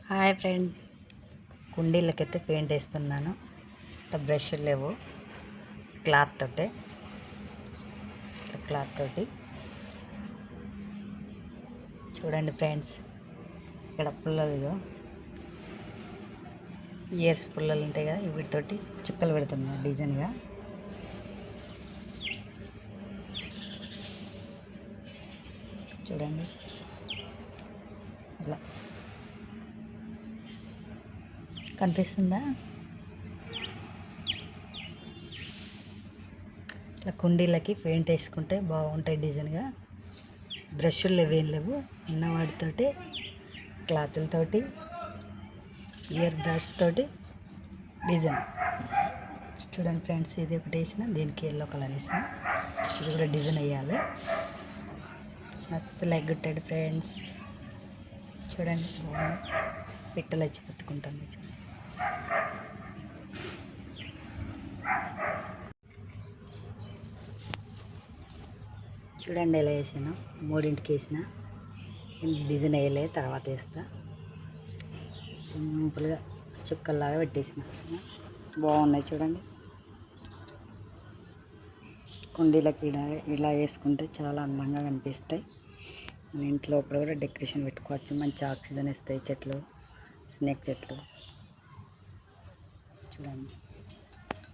Hi friend, కుండీలకైతే paint వేస్తున్నాను. Brush లేవు, cloth తోటి చూడండి ఫ్రెండ్స్. ఇక్కడ పుల్లలు, ఇయర్స్ పుల్లలు ఉంటాయి కదా, వీటితోటి చుక్కలు పెడుతున్నాను డిజైన్గా. చూడండి ఇలా కనిపిస్తుందా? ఇట్లా కుండీలకి పెయింట్ వేసుకుంటే బాగుంటాయి డిజైన్గా. బ్రష్లు ఏం లేవు, ఉన్న వాటితోటి క్లాతులతోటి ఇయర్ బ్రష్ తోటి డిజైన్. చూడండి ఫ్రెండ్స్, ఇది ఒకటి వేసిన, దీనికి ఎల్లో కలర్ వేసిన, ఇది కూడా డిజైన్ వేయాలి. నచ్చితే లైక్ కొట్టండి ఫ్రెండ్స్. చూడండి బాగుంది, పిట్టలు వచ్చి పెట్టుకుంటాను. చూడండి ఎలా వేసాను, మూడింటికి వేసిన, డిజైన్ వేయలే, తర్వాత వేస్తా. సింపుల్గా చుక్కల్లాగా పెట్టేసిన, బాగున్నాయి. చూడండి కుండీలకి ఇలా వేసుకుంటే చాలా అందంగా కనిపిస్తాయి. మన ఇంట్లో లోపల కూడా డెకరేషన్ పెట్టుకోవచ్చు. మంచి ఆక్సిజన్ ఇస్తాయి చెట్లు, స్నేక్ చెట్లు. చూడండి.